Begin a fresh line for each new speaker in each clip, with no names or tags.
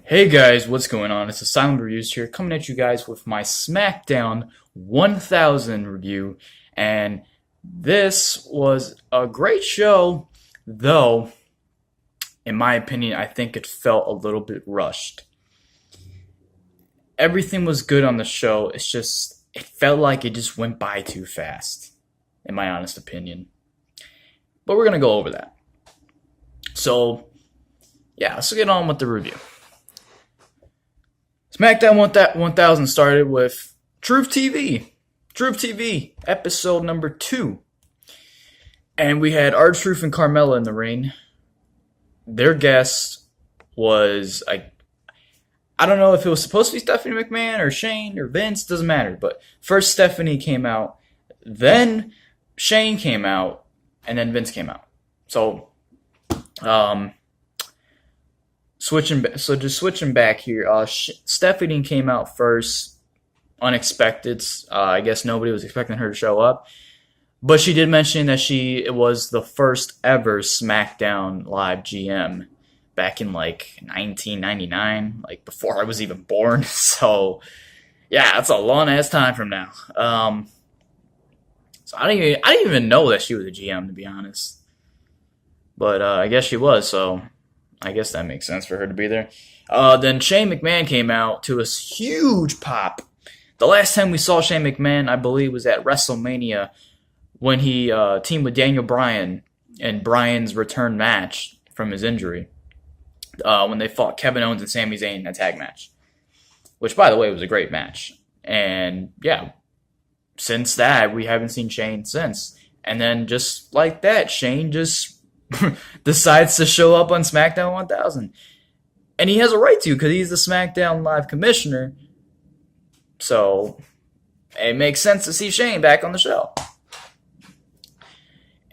Hey guys, what's going on? It's the Silent Reviews here, coming at you guys with my SmackDown 1000 review. And this was a great show, though, in my opinion, I think it felt a little bit rushed. Everything was good on the show, it felt like it just went by too fast, in my honest opinion. But we're going to go over that. So, yeah, let's get on with the review. SmackDown 1000 started with Truth TV. Truth TV, episode number 2. And we had R-Truth and Carmella in the ring. Their guest was, I don't know if it was supposed to be Stephanie McMahon or Shane or Vince, doesn't matter. But first Stephanie came out, then Shane came out, and then Vince came out. So, just switching back here, Stephanie came out first, unexpected. I guess nobody was expecting her to show up, but she did mention that it was the first ever SmackDown Live GM back in 1999, before I was even born. So yeah, that's a long ass time from now. So I didn't even know that she was a GM, to be honest, but I guess she was. So I guess that makes sense for her to be there. Then Shane McMahon came out to a huge pop. The last time we saw Shane McMahon, I believe, was at WrestleMania when he teamed with Daniel Bryan in Bryan's return match from his injury. When they fought Kevin Owens and Sami Zayn in a tag match. Which, by the way, was a great match. And, yeah, since that, we haven't seen Shane since. And then, just like that, Shane just decides to show up on SmackDown 1000. And he has a right to, because he's the SmackDown Live commissioner. So, it makes sense to see Shane back on the show.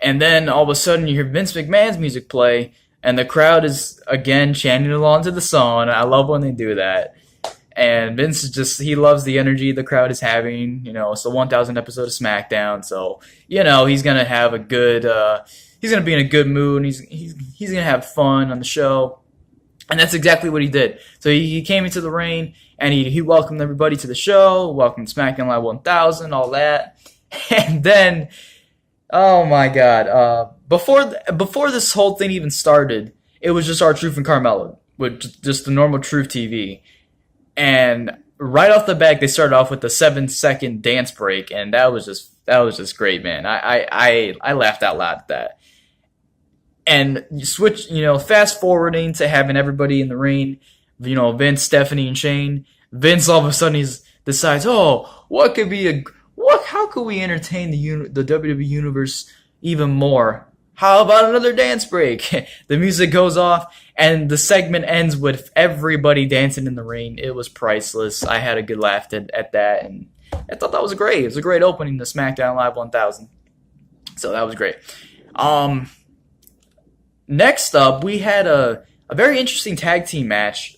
And then, all of a sudden, you hear Vince McMahon's music play, and the crowd is, again, chanting along to the song. I love when they do that. And Vince he loves the energy the crowd is having. It's the 1000th episode of SmackDown, so, he's going to have a good... he's going to be in a good mood, and he's going to have fun on the show. And that's exactly what he did. So he came into the ring, and he welcomed everybody to the show, welcomed SmackDown Live 1000, all that. And then, oh my God, before this whole thing even started, it was just R-Truth and Carmella, with just the normal Truth TV. And right off the bat, they started off with the 7-second dance break, and that was just great, man. I laughed out loud at that. And you switch, fast forwarding to having everybody in the ring, Vince, Stephanie, and Shane. Vince all of a sudden decides, how could we entertain the WWE universe even more? How about another dance break? The music goes off, and the segment ends with everybody dancing in the ring. It was priceless. I had a good laugh at that, and I thought that was great. It was a great opening to SmackDown Live 1000. So that was great. Next up, we had a very interesting tag team match.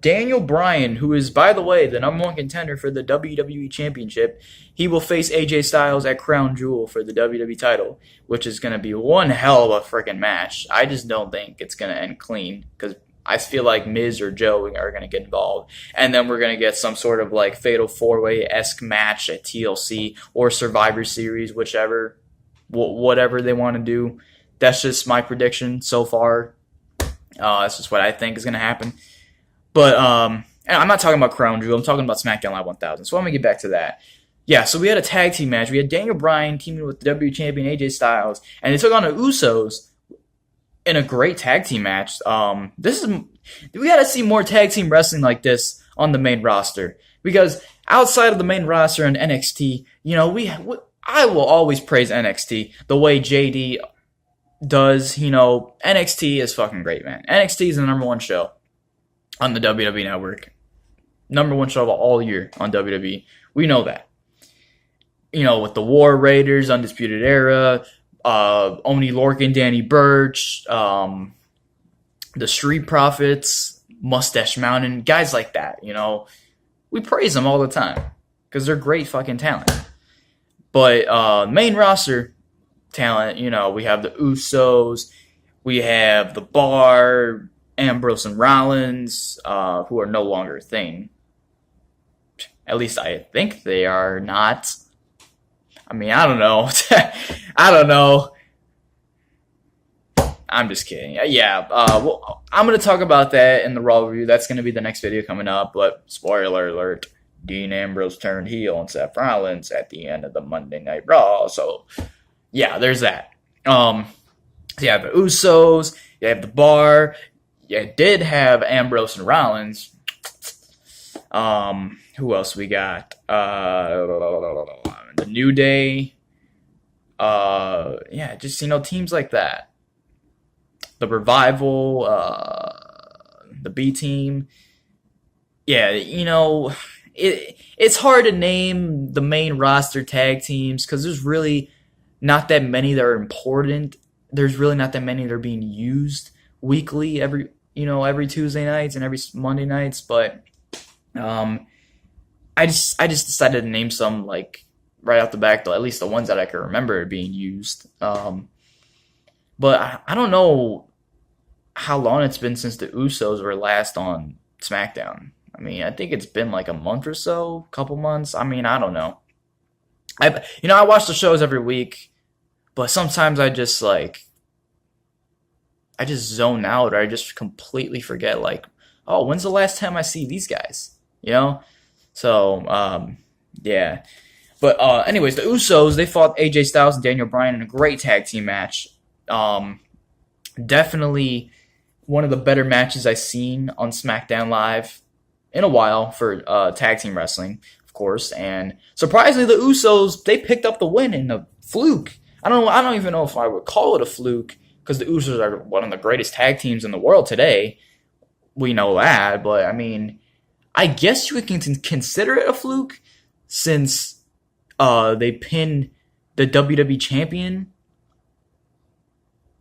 Daniel Bryan, who is, by the way, the #1 contender for the WWE Championship, he will face AJ Styles at Crown Jewel for the WWE title, which is going to be one hell of a freaking match. I just don't think it's going to end clean, because I feel like Miz or Joe are going to get involved. And then we're going to get some sort of Fatal 4-Way-esque match at TLC or Survivor Series, whatever they want to do. That's just my prediction so far. That's just what I think is going to happen. But I'm not talking about Crown Jewel. I'm talking about SmackDown Live 1000. So I'm going to get back to that. Yeah, so we had a tag team match. We had Daniel Bryan teaming with the WWE Champion AJ Styles. And they took on the Usos in a great tag team match. We got to see more tag team wrestling like this on the main roster. Because outside of the main roster and NXT, I will always praise NXT the way JD does. NXT is fucking great, man. NXT is the #1 show on the WWE Network. #1 show of all year on WWE. We know that. With the War Raiders, Undisputed Era, Oney Lorcan, Danny Burch, the Street Profits, Mustache Mountain, guys like that, we praise them all the time because they're great fucking talent. But main roster talent, we have the Usos, we have the Bar, Ambrose and Rollins, who are no longer a thing. At least I think they are not. I mean, I don't know. I don't know. I'm just kidding. Yeah, well, I'm going to talk about that in the Raw review. That's going to be the next video coming up. But spoiler alert, Dean Ambrose turned heel on Seth Rollins at the end of the Monday Night Raw. So, yeah, there's that. So you have the Usos. You have the Bar. You did have Ambrose and Rollins. Who else we got? The New Day. Yeah, just, teams like that. The Revival, the B Team. Yeah, it's hard to name the main roster tag teams because there's really not that many that are important. There's really not that many that are being used weekly every Tuesday nights and every Monday nights. But I just decided to name some like right off the back, though, at least the ones that I can remember being used. But I don't know how long it's been since the Usos were last on SmackDown. I mean, I think it's been like a month or so, couple months. I mean, I don't know. I watch the shows every week, but sometimes I just zone out, or I just completely forget, like, oh, when's the last time I see these guys? So, yeah. But anyways, the Usos, they fought AJ Styles and Daniel Bryan in a great tag team match. Definitely one of the better matches I've seen on SmackDown Live in a while for tag team wrestling, of course. And surprisingly, the Usos, they picked up the win in a fluke. I don't even know if I would call it a fluke, because the Usos are one of the greatest tag teams in the world today. We know that, but I mean, I guess you can consider it a fluke since they pinned the WWE champion.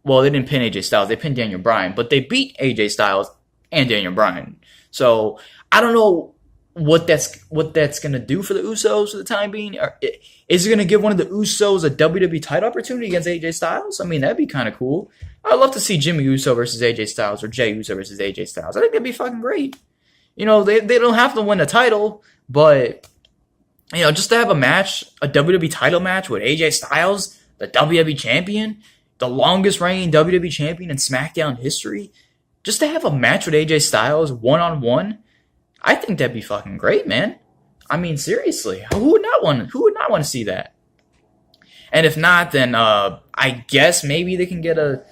Well, they didn't pin AJ Styles. They pinned Daniel Bryan, but they beat AJ Styles and Daniel Bryan. So I don't know what that's going to do for the Usos for the time being. Is it going to give one of the Usos a WWE title opportunity against AJ Styles? I mean, that'd be kind of cool. I'd love to see Jimmy Uso versus AJ Styles, or Jey Uso versus AJ Styles. I think that'd be fucking great. They don't have to win the title, but just to have a match, a WWE title match with AJ Styles, the WWE champion, the longest reigning WWE champion in SmackDown history, just to have a match with AJ Styles one-on-one, I think that'd be fucking great, man. I mean, seriously, who would not want to see that? And if not, then I guess maybe they can get a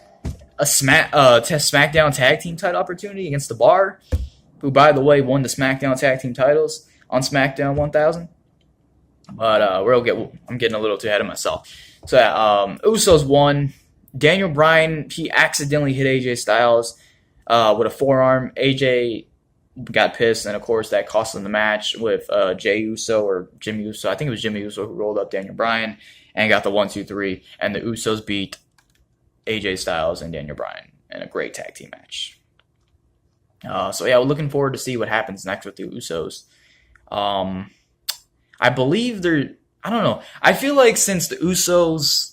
SmackDown tag team title opportunity against the Bar, who, by the way, won the SmackDown tag team titles on SmackDown 1000. But I'm getting a little too ahead of myself. So Usos won. Daniel Bryan, he accidentally hit AJ Styles with a forearm. AJ got pissed, and of course that cost him the match with Jey Uso or Jimmy Uso. I think it was Jimmy Uso who rolled up Daniel Bryan and got the 1-2-3, and the Usos beat AJ Styles and Daniel Bryan in a great tag team match. So yeah, we're looking forward to see what happens next with the Usos. I believe I don't know. I feel like since the Usos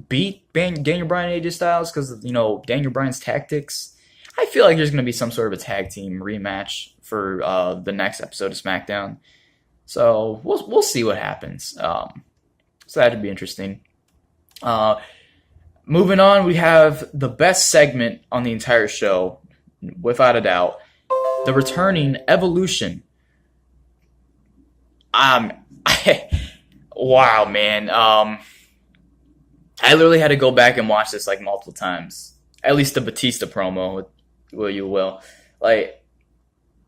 beat Daniel Bryan and AJ Styles because of, Daniel Bryan's tactics, I feel like there's going to be some sort of a tag team rematch for the next episode of SmackDown. So we'll see what happens. So that'd be interesting. Moving on, we have the best segment on the entire show, without a doubt, the returning Evolution. Wow, man. I literally had to go back and watch this like multiple times. At least the Batista promo, you will. Like,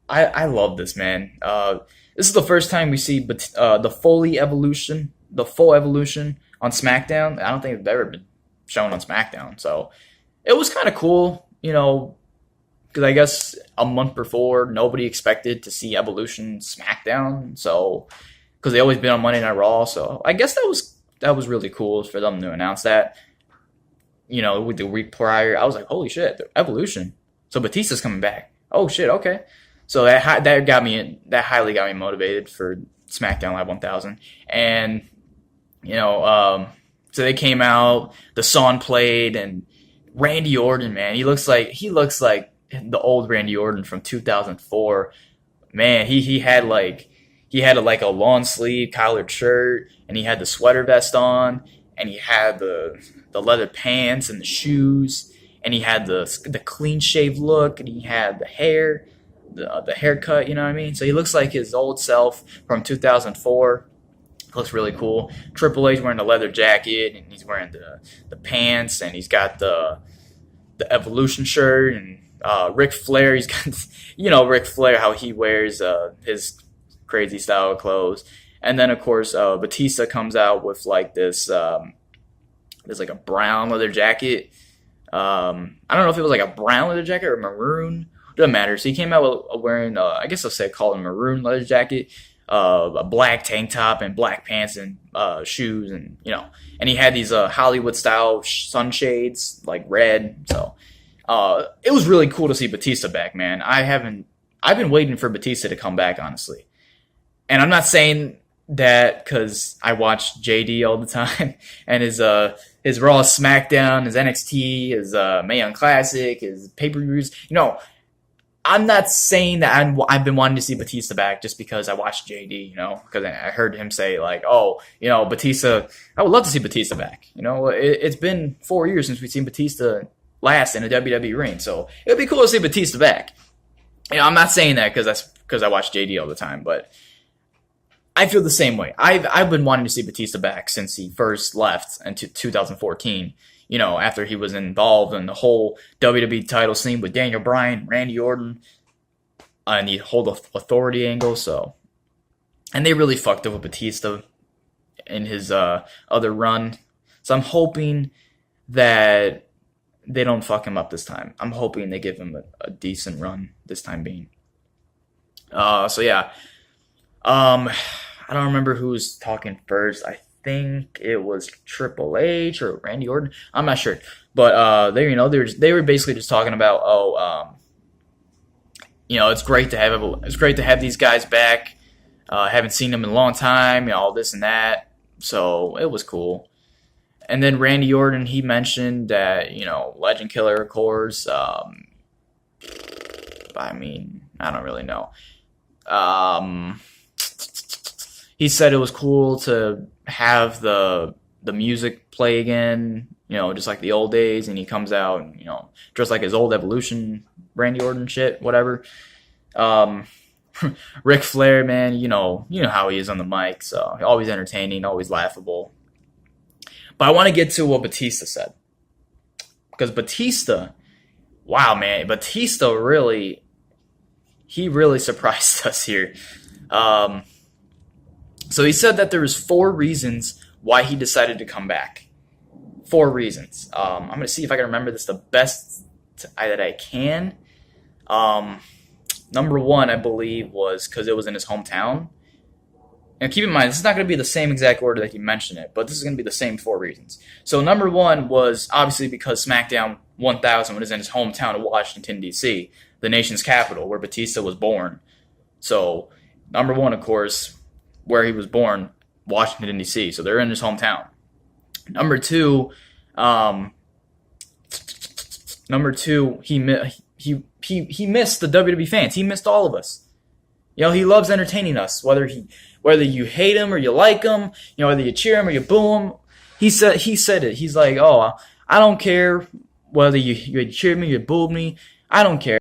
I love this, man. This is the first time we see the full evolution on SmackDown. I don't think it's ever been shown on SmackDown, so it was kind of cool, because I guess a month before nobody expected to see Evolution SmackDown, so because they always been on Monday Night Raw, so I guess that was really cool for them to announce that. With the week prior, I was like, holy shit, Evolution. So Batista's coming back. Oh shit, okay. So that highly got me motivated for SmackDown Live 1000, and so they came out, the song played, and Randy Orton, man, he looks like the old Randy Orton from 2004. Man, he had like a long sleeve collared shirt, and he had the sweater vest on, and he had the leather pants and the shoes, and he had the clean shaved look, and he had the hair, the haircut. You know what I mean? So he looks like his old self from 2004. Looks really cool. Triple H wearing the leather jacket, and he's wearing the pants, and he's got the Evolution shirt, and Ric Flair. He's got Ric Flair, how he wears his crazy style of clothes. And then of course Batista comes out with like this there's like a brown leather jacket. I don't know if it was like a brown leather jacket or maroon. Doesn't matter. So he came out wearing I guess I'll say call it a maroon leather jacket, a black tank top and black pants and shoes, and and he had these Hollywood style sunshades, like red. So it was really cool to see Batista back, man. I've been waiting for Batista to come back, honestly. And I'm not saying that because I watch JD all the time and his Raw, SmackDown, his NXT, his Mae Young Classic, his pay-per-views. I'm not saying that I've been wanting to see Batista back just because I watched JD, because I heard him say like, oh, Batista, I would love to see Batista back. It's been 4 years since we've seen Batista last in a WWE ring, so it would be cool to see Batista back. I'm not saying that because I watch JD all the time, but I feel the same way. I've been wanting to see Batista back since he first left in 2014. After he was involved in the whole WWE title scene with Daniel Bryan, Randy Orton, and the whole authority angle. So, and they really fucked up with Batista in his other run. So I'm hoping that they don't fuck him up this time. I'm hoping they give him a decent run this time being. So yeah. I don't remember who was talking first. I think it was Triple H or Randy Orton. I'm not sure, but they were basically just talking about it's great to have these guys back. Haven't seen them in a long time. All this and that. So it was cool. And then Randy Orton, he mentioned that Legend Killer, of course. I don't really know. He said it was cool to have the music play again, just like the old days, and he comes out and, dressed like his old Evolution Randy Orton shit, whatever. Ric Flair, man, you know how he is on the mic, so always entertaining, always laughable. But I want to get to what Batista said. Because Batista, wow, man, Batista really surprised us here. So he said that there was 4 reasons why he decided to come back. 4 reasons. I'm going to see if I can remember this the best that I can. Number 1, I believe, was because it was in his hometown. And keep in mind, this is not going to be the same exact order that he mentioned it, but this is going to be the same 4 reasons. So number 1 was obviously because SmackDown1000 was in his hometown of Washington, D.C., the nation's capital, where Batista was born. So number 1, of course, where he was born, Washington, D.C., so they're in his hometown. Number 2, he missed the WWE fans. He missed all of us. He loves entertaining us, whether you hate him or you like him, whether you cheer him or you boo him. He said it. He's like, oh, I don't care whether you cheer me, you boo me. I don't care.